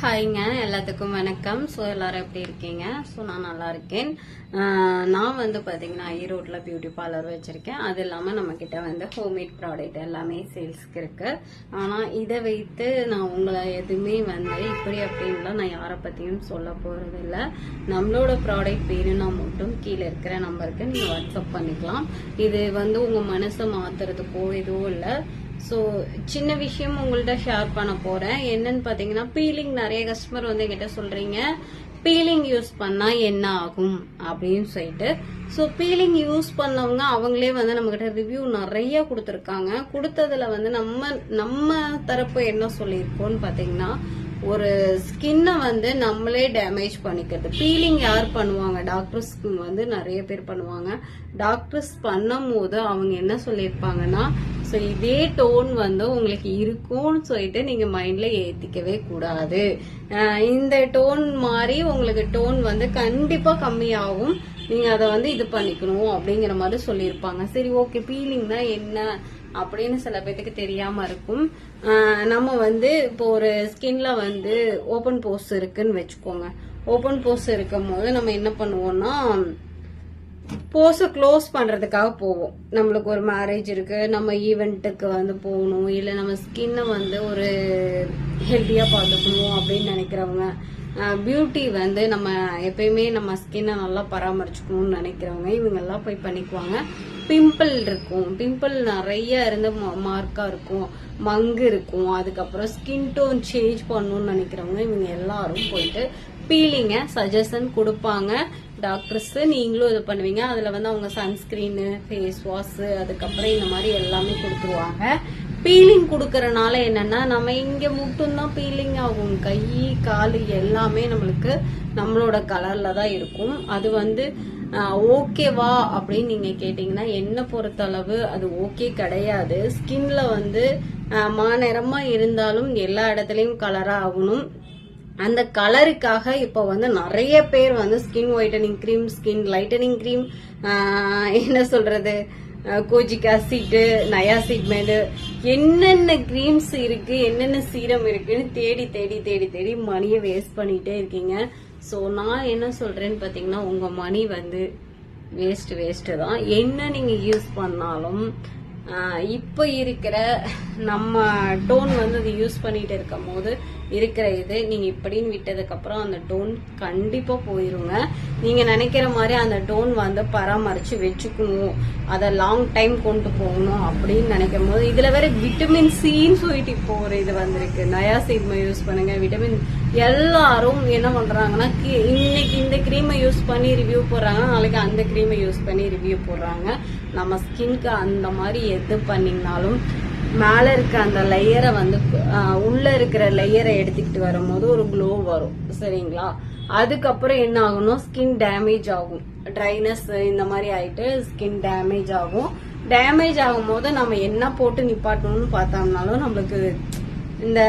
ஹாய்ங்க, எல்லாத்துக்கும் வணக்கம். ஸோ எல்லாரும் எப்படி இருக்கீங்க? ஸோ நான் நல்லா இருக்கேன். நான் வந்து பார்த்தீங்கன்னா ஈரோட்டில் பியூட்டி பார்லர் வச்சுருக்கேன். அது இல்லாமல் நம்மக்கிட்ட வந்து ஹோம்மேட் ப்ராடக்ட் எல்லாமே சேல்ஸ்க்கு இருக்கு. ஆனால் இதை வைத்து நான் உங்களை எதுவுமே வந்து இப்படி அப்படின்லாம் நான் யாரை பற்றியும் சொல்ல போகிறது இல்லை. நம்மளோட ப்ராடக்ட் வேணும்னா மட்டும் கீழே இருக்கிற நம்பருக்கு நீங்கள் வாட்ஸ்அப் பண்ணிக்கலாம். இது வந்து உங்கள் மனசை மாற்றுறதுக்கோ எதுவும் இல்லை. ஸோ சின்ன விஷயம் உங்கள்ட்ட ஷேர் பண்ண போறேன். என்னன்னு பாத்தீங்கன்னா, பீலிங் நிறைய கஸ்டமர் வந்து என்கிட்ட சொல்றீங்க, பீலிங் யூஸ் பண்ணா என்ன ஆகும் அப்படின்னு சொல்லிட்டு. ஸோ பீலிங் யூஸ் பண்ணவங்க அவங்களே வந்து நம்ம கிட்ட ரிவ்யூ நிறைய கொடுத்துருக்காங்க. கொடுத்ததுல வந்து நம்ம தரப்பு என்ன சொல்லியிருக்கோம்னு பாத்தீங்கன்னா, ஒரு ஸ்கின்னை வந்து நம்மளே டேமேஜ் பண்ணிக்கிறது. பீலிங் யார் பண்ணுவாங்க? டாக்டர்ஸ் வந்து நிறைய பேர் பண்ணுவாங்க. டாக்டர்ஸ் பண்ணும் போது அவங்க என்ன சொல்லியிருப்பாங்கன்னா, ஸோ இதே டோன் வந்து உங்களுக்கு இருக்கும்னு சொல்லிட்டு நீங்க மைண்ட்ல ஏத்திக்கவே கூடாது. இந்த டோன் மாதிரி உங்களுக்கு டோன் வந்து கண்டிப்பா கம்மியாகும், நீங்க அதை வந்து இது பண்ணிக்கணும் அப்படிங்கிற மாதிரி சொல்லியிருப்பாங்க. சரி, ஓகே, பீலிங்னா என்ன அப்படின்னு சில பேருக்கு தெரியாம இருக்கும். நம்ம வந்து இப்போ ஒரு ஸ்கின்ல வந்து ஓபன் போர்ஸ் இருக்குன்னு வச்சுக்கோங்க. ஓபன் போர்ஸ் இருக்கும் போது நம்ம என்ன பண்ணுவோம்னா, போர்ஸை க்ளோஸ் பண்றதுக்காக போவோம். நம்மளுக்கு ஒரு மேரேஜ் இருக்கு, நம்ம ஈவெண்ட்டுக்கு வந்து போகணும், இல்ல நம்ம ஸ்கின்னை வந்து ஒரு ஹெல்த்தியா பார்த்துக்கணும் அப்படின்னு நினைக்கிறவங்க, பியூட்டி வந்து நம்ம எப்பயுமே நம்ம ஸ்கின்னை நல்லா பராமரிச்சுக்கணும்னு நினைக்கிறவங்க இவங்க எல்லாம் போய் பண்ணிக்குவாங்க. பிம்பிள் இருக்கும், பிம்பிள் நிறைய இருந்து மார்க்கா இருக்கும், மங்கு இருக்கும், அதுக்கப்புறம் ஸ்கின் டோன் சேஞ்ச் பண்ணணும்னு நினைக்கிறவங்க இவங்க எல்லாரும் போயிட்டு பீலிங்க சஜஷன் கொடுப்பாங்க டாக்டர்ஸ். நீங்களும் இது பண்ணுவீங்க. அதுல வந்து அவங்க சன்ஸ்கிரீன், ஃபேஸ் வாஷ், அதுக்கப்புறம் இந்த மாதிரி எல்லாமே கொடுத்துருவாங்க. பீலிங் கொடுக்கறனால என்னன்னா, நம்ம இங்க மட்டும்தான் பீலிங் ஆகும், கை கால் எல்லாமே நம்மளுக்கு நம்மளோட கலர்ல தான் இருக்கும். அது வந்து ஓகேவா அப்படின்னு நீங்க கேட்டீங்கன்னா, என்ன பொறுத்த அளவு அது ஓகே கிடையாது. ஸ்கின்ல வந்து மாநிறமா இருந்தாலும் எல்லா இடத்துலயும் கலரா ஆகணும். அந்த கலருக்காக இப்ப வந்து நிறைய பேர் வந்து skin whitening cream, skin lightening cream, என்ன சொல்றது, கோஜிக் ஆசிட், நயாசிட் மேடு, என்னென்ன கிரீம்ஸ் இருக்கு, என்னென்ன சீரம் இருக்குன்னு தேடி தேடி தேடி தேடி மணியை வேஸ்ட் பண்ணிட்டே இருக்கீங்க. ஸோ நான் என்ன சொல்றேன்னு பாத்தீங்கன்னா, உங்க மணி வந்து வேஸ்ட் தான். என்ன நீங்க யூஸ் பண்ணாலும் இப்ப இருக்கிற நம்ம டோன் வந்து அது யூஸ் பண்ணிட்டு இருக்கும் போது இருக்கிற இது நீங்க இப்படின்னு விட்டதுக்கு அப்புறம் அந்த டோன் கண்டிப்பா போயிருங்க. நீங்க நினைக்கிற மாதிரி அந்த டோன் வந்து பராமரிச்சு வச்சுக்கணும், அதை லாங் டைம் கொண்டு போகணும் அப்படின்னு நினைக்கும் போது, இதுல வேற விட்டமின் சின்னு சொல்லிட்டு இப்போ ஒரு இது வந்திருக்கு, நயாசிட் யூஸ் பண்ணுங்க. விட்டமின் எல்லாரும் என்ன பண்றாங்கன்னா, இன்னைக்கு இந்த கிரீமை யூஸ் பண்ணி ரிவ்யூ போடுறாங்க, நாளைக்கு அந்த கிரீமை யூஸ் பண்ணி ரிவ்யூ போடுறாங்க. நம்ம ஸ்கின்க்கு அந்த மாதிரி எது பண்ணீங்கனாலும் மேல இருக்க அந்த லேயரை வந்து உள்ள இருக்கிற லேயரை எடுத்துக்கிட்டு வரும்போது ஒரு க்ளோ வரும், சரிங்களா? அதுக்கப்புறம் என்ன ஆகணும், ஸ்கின் டேமேஜ் ஆகும், ட்ரைனஸ் இந்த மாதிரி ஆயிட்டு ஸ்கின் டேமேஜ் ஆகும். டேமேஜ் ஆகும் போது நம்ம என்ன போட்டு நிப்பாட்டணும்னு பார்த்தோம்னாலும் நம்மளுக்கு இந்த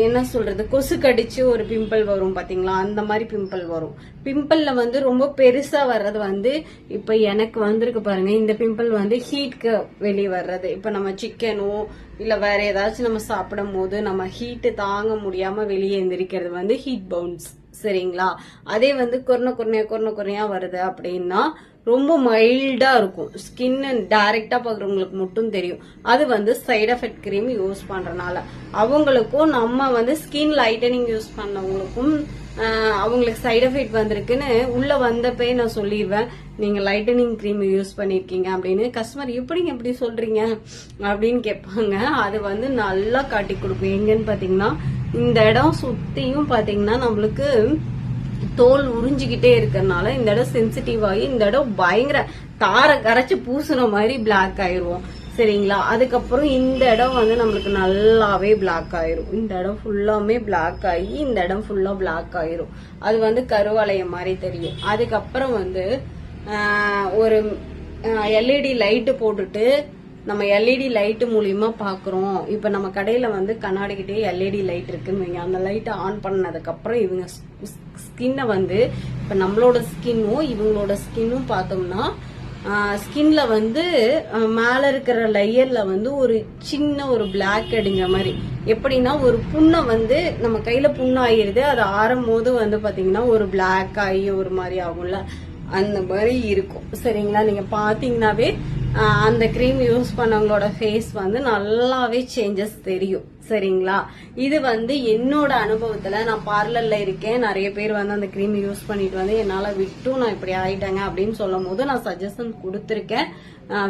என்ன சொல்றது, கொசு கடிச்சு ஒரு பிம்பிள் வரும் பாத்தீங்களா, அந்த மாதிரி பிம்பிள் வரும். பிம்பிள்ல வந்து ரொம்ப பெருசா வர்றது வந்து இப்ப எனக்கு வந்திருக்கு பாருங்க. இந்த பிம்பிள் வந்து ஹீட்க்கு வெளியே வர்றது. இப்ப நம்ம சிக்கனோ இல்ல வேற ஏதாச்சும் நம்ம சாப்பிடும் போது நம்ம ஹீட்டு தாங்க முடியாம வெளியே எந்திரிக்கிறது வந்து ஹீட் பவுன்ஸ், சரிங்களா? அதே வந்து குறையா வருது அப்படின்னா ரொம்ப மைல்டா இருக்கும். ஸ்கின் டைரக்டா பாக்குறவங்களுக்கு மட்டும் தெரியும். அது வந்து சைடு எஃபெக்ட் கிரீம் யூஸ் பண்றதுனால அவங்களுக்கும், நம்ம வந்து ஸ்கின் லைட்டனிங் யூஸ் பண்ணவங்களுக்கும் அவங்களுக்கு சைடு எஃபெக்ட் வந்திருக்குன்னு உள்ள வந்தப்பே நான் சொல்லிடுவேன், நீங்க லைட்டனிங் கிரீம் யூஸ் பண்ணிருக்கீங்க அப்படின்னு. கஸ்டமர் எப்படி சொல்றீங்க அப்படின்னு கேட்பாங்க. அது வந்து நல்லா காட்டி கொடுக்கும். எங்கன்னு பாத்தீங்கன்னா, இந்த இடம் சுத்தியும் பாத்தீங்கன்னா நம்மளுக்கு தோல் உறிஞ்சிக்கிட்டே இருக்கறனால இந்த இடம் சென்சிட்டிவ் ஆகி இந்த இடம் பயங்கர தார கரைச்சு பூசுன மாதிரி பிளாக் ஆயிருவோம், சரிங்களா? அதுக்கப்புறம் இந்த இடம் வந்து நம்மளுக்கு நல்லாவே பிளாக் ஆயிரும். இந்த இடம் ஃபுல்லாமே பிளாக் ஆகி இந்த இடம் ஃபுல்லா பிளாக் ஆயிரும். அது வந்து கருவளைய மாதிரி தெரியும். அதுக்கப்புறம் வந்து ஒரு எல்இடி லைட்டு போட்டுட்டு நம்ம எல்இடி லைட் மூலியமா பாக்குறோம். இப்ப நம்ம கடையில வந்து கண்ணாடிக்கிட்டே எல்இடி லைட் இருக்குன்னு வைங்க, அந்த லைட்டை ஆன் பண்ணதுக்கு அப்புறம் இவங்க ஸ்கின்னை வந்து இப்ப நம்மளோட ஸ்கின்னும் இவங்களோட ஸ்கின்னும் பார்த்தோம்னா ஸ்கின்ல வந்து மேல இருக்கிற லேயர்ல வந்து ஒரு சின்ன ஒரு பிளாக் அடிஞ்ச மாதிரி, எப்படின்னா ஒரு புண்ணை வந்து நம்ம கையில புண்ணு ஆயிருது, அது ஆறும் போது வந்து பாத்தீங்கன்னா ஒரு பிளாக் ஆகி ஒரு மாதிரி ஆகும்ல, அந்த மாதிரி இருக்கும். சரிங்களா, நீங்க பாத்தீங்கன்னாவே அந்த கிரீம் யூஸ் பண்ணவங்களோட ஃபேஸ் வந்து நல்லாவே சேஞ்சஸ் தெரியும். சரிங்களா, இது வந்து என்னோட அனுபவத்துல, நான் பார்லர்ல இருக்கேன், நிறைய பேர் வந்து அந்த கிரீம் யூஸ் பண்ணிட்டு வந்து என்னால விட்டும் நான் இப்படி ஆயிட்டேங்க அப்படின்னு சொல்லும் போது நான் சஜஷன் கொடுத்துருக்கேன்.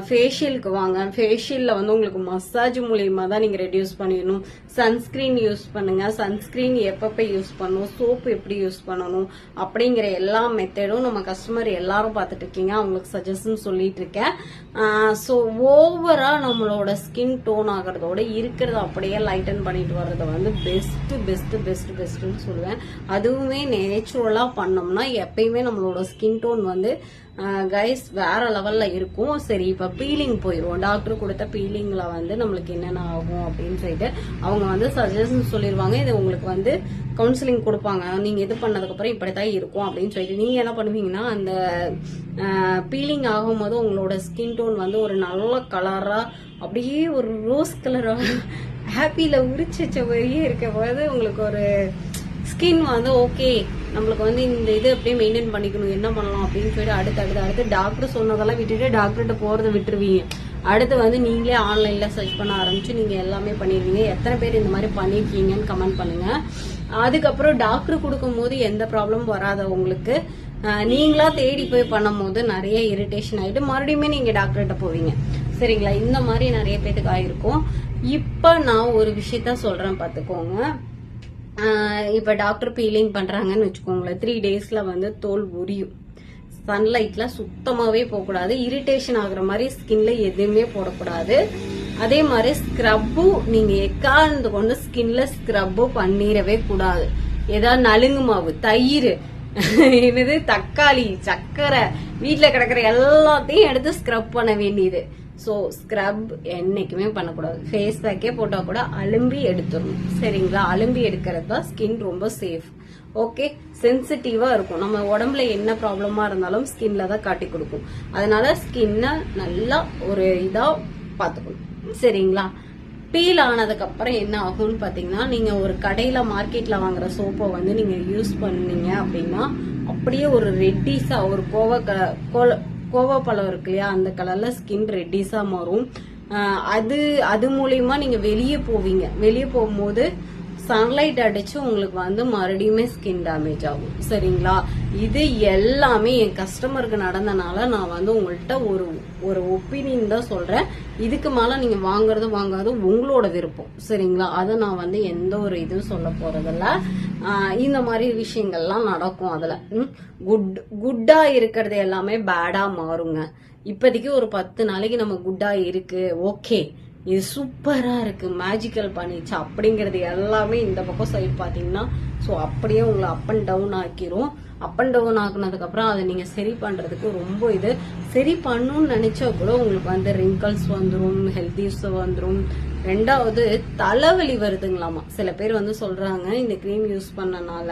ஃபேஷியலுக்கு வாங்க, ஃபேஷியல்ல வந்து உங்களுக்கு மசாஜ் மூலியமா தான் நீங்க ரெடியூஸ் பண்ணிடணும். சன்ஸ்கிரீன் யூஸ் பண்ணுங்க, சன்ஸ்கிரீன் எப்பப்ப யூஸ் பண்ணணும், சோப் எப்படி யூஸ் பண்ணணும் அப்படிங்கிற எல்லா மெத்தடும் நம்ம கஸ்டமர் எல்லாரும் பார்த்துட்டு இருக்கீங்க, அவங்களுக்கு சஜஷன் சொல்லிட்டு இருக்கேன். ஸோ ஓவரா நம்மளோட ஸ்கின் டோன் ஆகிறதோட இருக்கிறத அப்படியே லைட்டன் பண்ணிட்டு வர்றத வந்து பெஸ்ட் பெஸ்ட் பெஸ்ட் பெஸ்ட்னு சொல்லுவேன். அதுவுமே நேச்சுரலா பண்ணோம்னா எப்பயுமே நம்மளோட ஸ்கின் டோன் வந்து கைஸ் வேற லெவல்ல இருக்கும். சரி, இப்ப பீலிங் போயிடுவோம். டாக்டர் கொடுத்த பீலிங்ல வந்து நம்மளுக்கு என்னென்ன ஆகும் அப்படின்னு சொல்லிட்டு அவங்க வந்து சஜஷன் சொல்லிடுவாங்க. இது உங்களுக்கு வந்து கவுன்சிலிங் கொடுப்பாங்க, நீங்க இது பண்ணதுக்கு அப்புறம் இப்படித்தான் இருக்கும் அப்படின்னு சொல்லிட்டு நீங்க என்ன பண்ணுவீங்கன்னா, அந்த பீலிங் ஆகும்போது உங்களோட ஸ்கின் டோன் வந்து ஒரு நல்ல கலரா அப்படியே ஒரு ரோஸ் கலரா ஹாப்பியில உரிச்சு வச்ச மாதிரியே இருக்க போது உங்களுக்கு ஒரு ஸ்கின் வந்து ஓகே, நம்மளுக்கு வந்து இந்த இது அப்படியே மெயின்டைன் பண்ணிக்கணும், என்ன பண்ணலாம் அப்படின்னு சொல்லிட்டு அடுத்து டாக்டர் சொன்னதெல்லாம் விட்டுட்டு டாக்டர்கிட்ட போறதை விட்டுருவீங்க. அடுத்து வந்து நீங்களே ஆன்லைன்ல சர்ச் பண்ண ஆரம்பிச்சு நீங்க எல்லாமே பண்ணிருவீங்க. எத்தனை பேர் இந்த மாதிரி பண்ணிருக்கீங்கன்னு கமெண்ட் பண்ணுங்க. அதுக்கப்புறம் டாக்டர் கொடுக்கும் போது எந்த ப்ராப்ளமும் வராத உங்களுக்கு நீங்களா தேடி போய் பண்ணும் போது நிறைய இரிட்டேஷன் ஆயிட்டு மறுபடியுமே நீங்க டாக்டர்கிட்ட போவீங்க. சரிங்களா, இந்த மாதிரி நிறைய பேருக்கு ஆயிருக்கும். இப்ப நான் ஒரு விஷயத்த சொல்றேன் பாத்துக்கோங்க. இப்ப டாக்டர் பீலிங் பண்றாங்கன்னு வச்சுக்கோங்களேன், 3 டேஸ்ல வந்து தோல் உரியும். சன்லைட்ல சுத்தமாவே போகக்கூடாது, இரிட்டேஷன் ஆகுற மாதிரி ஸ்கின்ல எதுவுமே போடக்கூடாது. அதே மாதிரி ஸ்க்ரப்பும் நீங்க எக்காந்து கொண்டு ஸ்கின்ல ஸ்க்ரப்பும் பண்ணிடவே கூடாது. ஏதாவது நலுங்கு மாவு, தயிர், என்னது தக்காளி, சர்க்கரை, வீட்டுல கிடக்குற எல்லாத்தையும் எடுத்து ஸ்க்ரப் பண்ண வேண்டியது. ஸோ ஸ்க்ரப் என்னைக்குமே பண்ணக்கூடாது. ஃபேஸ் பேக்கே போட்டா கூட அலும்பி எடுத்துடணும். சரிங்களா, அலும்பி எடுக்கிறது தான் ஸ்கின் ரொம்ப சேஃப். ஓகே, சென்சிட்டிவா இருக்கும். நம்ம உடம்புல என்ன ப்ராப்ளமா இருந்தாலும் ஸ்கின்ல தான் காட்டி கொடுக்கும். அதனால ஸ்கின்னை நல்லா ஒரு இதா பாத்துக்கணும். சரிங்களா, பீல் ஆனதுக்கு அப்புறம் என்ன ஆகும்னு பாத்தீங்கன்னா, நீங்க ஒரு கடையில மார்க்கெட்ல வாங்குற சோப்பை வந்து நீங்க யூஸ் பண்ணீங்க அப்படின்னா அப்படியே ஒரு ரெட்டிஸா ஒரு கோவா பழம் இருக்கு இல்லையா, அந்த கலர்ல ஸ்கின் ரெட்டிஸா மாறும். அது மூலியமா நீங்க வெளியே போவீங்க. வெளியே போகும்போது சன்லைட் அடிச்சு உங்களுக்கு வந்து மறுபடியுமே ஸ்கின் டேமேஜ் ஆகும். சரிங்களா, இது எல்லாமே என் கஸ்டமருக்கு நடந்தனால நான் வந்து உங்கள்கிட்ட ஒரு ஒப்பீனியன் தான் சொல்றேன். இதுக்கு மேல நீங்க வாங்குறது வாங்காது உங்களோட விருப்பம். சரிங்களா, அதை நான் வந்து எந்த ஒரு இதுவும் சொல்ல போறதில்ல. இந்த மாதிரி விஷயங்கள்லாம் நடக்கும். அதுல குட்டா இருக்கிறது எல்லாமே பேடா மாறுங்க. இப்போதைக்கு ஒரு 10 நாளைக்கு நம்ம குட்டா இருக்கு, ஓகே இது சூப்பரா இருக்கு, மேஜிக்கல் பண்ணிச்சு அப்படிங்கறது எல்லாமே இந்த பக்கம் சைடு பாத்தீங்கன்னா ஸோ அப்படியே உங்களை அப் அண்ட் டவுன் ஆக்கிரும். அப் அண்ட் டவுன் ஆக்குனதுக்கு அப்புறம் அதை நீங்க சரி பண்றதுக்கு ரொம்ப இது சரி பண்ணணும்னு நினைச்சா கூட உங்களுக்கு வந்து ரிங்கிள்ஸ் வந்துடும், ஹெல்த் இஷ்யூ வந்துடும். ரெண்டாவது தலைவலி வருதுங்களாமா. சில பேர் வந்து சொல்றாங்க, இந்த கிரீம் யூஸ் பண்ணனால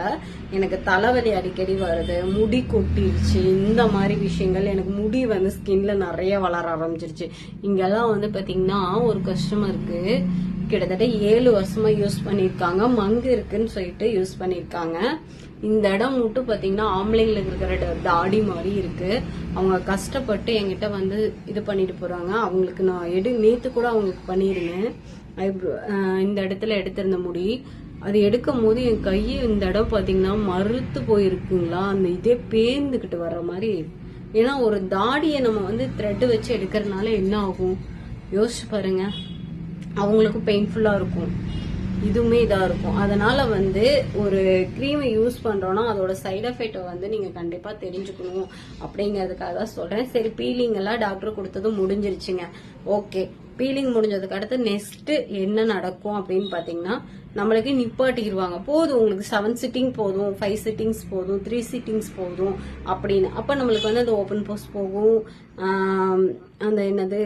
எனக்கு தலைவலி அடிக்கடி வருது, முடி கொட்டிருச்சு, இந்த மாதிரி விஷயங்கள். எனக்கு முடி வந்து ஸ்கின்ல நிறைய வளர ஆரம்பிச்சிருச்சு. இங்கெல்லாம் வந்து பாத்தீங்கன்னா ஒரு கஸ்டமருக்கு கிட்டத்தட்ட 7 வருஷமா யூஸ் பண்ணிருக்காங்க, மங்கு இருக்குன்னு சொல்லிட்டு யூஸ் பண்ணிருக்காங்க. இந்த இடம் மட்டும் பாத்தீங்கன்னா ஆம்பளைங்களுக்கு இருக்கிற தாடி மாதிரி இருக்கு. அவங்க கஷ்டப்பட்டு என்கிட்ட வந்து இது பண்ணிட்டு போறாங்க. அவங்களுக்கு நான் நேத்து கூட அவங்களுக்கு பண்ணிருந்தேன். இந்த இடத்துல எடுத்திருந்த முடி அது எடுக்கும் போது என் கையை இந்த இடம் பாத்தீங்கன்னா மறுத்து போயிருக்குங்களா, அந்த இதே பேர்ந்துகிட்டு வர்ற மாதிரி. ஏன்னா ஒரு தாடியை நம்ம வந்து த்ரெட் வச்சு எடுக்கிறதுனால என்ன ஆகும் யோசிச்சு பாருங்க, அவங்களுக்கும் பெயின்ஃபுல்லா இருக்கும், இதுவுமே இதா இருக்கும். அதனால வந்து ஒரு கிரீமை யூஸ் பண்றோம்னா அதோட சைட் எஃபெக்ட் வந்து நீங்க கண்டிப்பா தெரிஞ்சுக்கணும் அப்படிங்கறதுக்காக தான் சொல்றேன். சரி, பீலிங் எல்லாம் டாக்டர் கொடுத்தது முடிஞ்சிருச்சுங்க. ஓகே, பீலிங் முடிஞ்சதுக்கு அடுத்து நெக்ஸ்ட் என்ன நடக்கும் அப்படின்னு பாத்தீங்கன்னா, நம்மளுக்கு நிப்பாட்டிடுவாங்க. போதும் உங்களுக்கு 7 சிட்டிங் போதும், 5 சிட்டிங்ஸ் போதும், 3 சிட்டிங்ஸ் போதும் அப்படின்னு. அப்ப நம்மளுக்கு வந்து அந்த ஓப்பன் போஸ் போகும், அந்த என்னது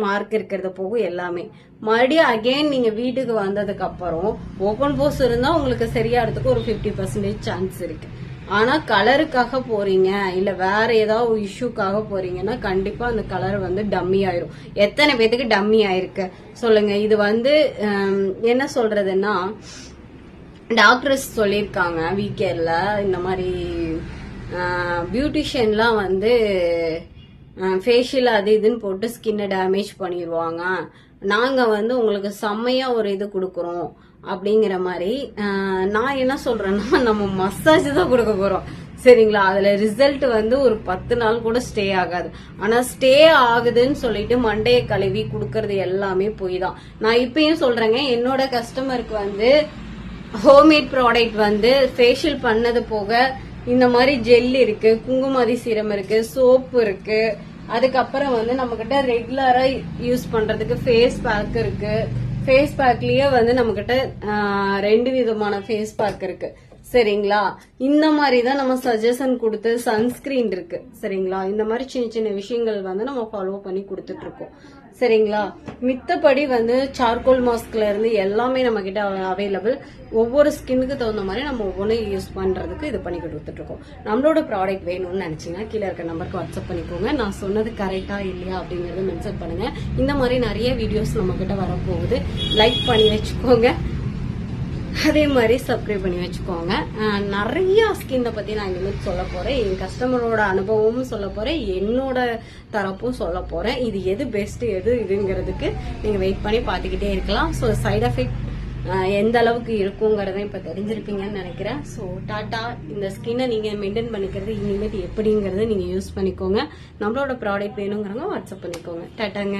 மார்க் இருக்கிறத போகும், எல்லாமே. மறுபடியும் அகைன் நீங்க வீட்டுக்கு வந்ததுக்கு அப்புறம் ஓப்பன் போஸ் இருந்தா உங்களுக்கு சரியாகிறதுக்கு ஒரு 50% சான்ஸ் இருக்கு. ஆனா கலருக்காக போறீங்க இல்ல வேற ஏதாவது இஷ்யூக்காக போறீங்கன்னா கண்டிப்பா அந்த கலர் வந்து டம்மி ஆயிரும். எத்தனை பேத்துக்கு டம்மி ஆயிருக்கு சொல்லுங்க. இது வந்து என்ன சொல்றதுன்னா டாக்டர்ஸ் சொல்லியிருக்காங்க வீக்கேர்ல இந்த மாதிரி பியூட்டிஷியன்லாம் வந்து ஃபேஷியல் அது இதுன்னு போட்டு ஸ்கின்னை டேமேஜ் பண்ணிடுவாங்க. நாங்க வந்து உங்களுக்கு செம்மையா ஒரு இது கொடுக்குறோம் அப்படிங்கிற மாதிரி. நான் என்ன சொல்றேன்னா நம்ம மசாஜ் தான் கொடுக்க போறோம் சரிங்களா. அதுல ரிசல்ட் வந்து ஒரு 10 நாள் கூட ஸ்டே ஆகாது. ஆனா ஸ்டே ஆகுதுன்னு சொல்லிட்டு மண்டைய கழுவி கொடுக்கறது எல்லாமே போய் தான். நான் இப்பயும் சொல்றேங்க, என்னோட கஸ்டமருக்கு வந்து ஹோம்மேட் ப்ராடக்ட் வந்து ஃபேஷியல் பண்ணது போக இந்த மாதிரி ஜெல் இருக்கு, குங்குமாதி சீரம் இருக்கு, சோப்பு இருக்கு, அதுக்கப்புறம் வந்து நம்ம கிட்ட ரெகுலரா யூஸ் பண்றதுக்கு ஃபேஸ் பேக் இருக்கு. ஃபேஸ் பேக்லயே வந்து நம்ம கிட்ட 2 விதமான ஃபேஸ் பேக் இருக்கு சரிங்களா. இந்த மாதிரி தான் நம்ம சஜஷன் கொடுத்து சன்ஸ்கிரீன் இருக்கு சரிங்களா. இந்த மாதிரி சின்ன சின்ன விஷயங்கள் வந்து நம்ம ஃபாலோ பண்ணி கொடுத்துட்டு இருக்கோம் சரிங்களா. மித்தபடி வந்து சார்கோல் மாஸ்க்ல இருந்து எல்லாமே நம்ம கிட்ட அவைலபிள். ஒவ்வொரு ஸ்கின்னுக்கு தகுந்த மாதிரி நம்ம ஒவ்வொன்றும் யூஸ் பண்றதுக்கு இது பண்ணி கொடுத்துட்டு இருக்கோம். நம்மளோட ப்ராடக்ட் வேணும்னு நினைச்சீங்கன்னா கீழே இருக்க நம்பருக்கு வாட்ஸ்அப் பண்ணிக்கோங்க. நான் சொன்னது கரெக்டா இல்லையா அப்படிங்கறத மென்ஷன் பண்ணுங்க. இந்த மாதிரி நிறைய வீடியோஸ் நம்ம கிட்ட வரப்போகுது. லைக் பண்ணி வச்சுக்கோங்க, அதே மாதிரி சப்ஸ்கிரைப் பண்ணி வச்சுக்கோங்க. நிறைய ஸ்கின்னை பத்தி நான் இனிமேல் சொல்ல போறேன். என் கஸ்டமரோட அனுபவமும் சொல்ல போறேன், என்னோட தரப்பும் சொல்ல போறேன். இது எது பெஸ்ட் எது இதுங்கிறதுக்கு நீங்க வெயிட் பண்ணி பார்த்துக்கிட்டே இருக்கலாம். ஸோ சைட் எஃபெக்ட் எந்த அளவுக்கு இருக்குங்கிறத இப்ப தெரிஞ்சிருப்பீங்கன்னு நினைக்கிறேன். So tata. இந்த ஸ்கின்னை நீங்க மெயின்டைன் பண்ணிக்கிறது இனிமேல் எப்படிங்கறத நீங்க யூஸ் பண்ணிக்கோங்க. நம்மளோட ப்ராடக்ட் வேணுங்கிறவங்க வாட்ஸ்அப் பண்ணிக்கோங்க. டாட்டாங்க.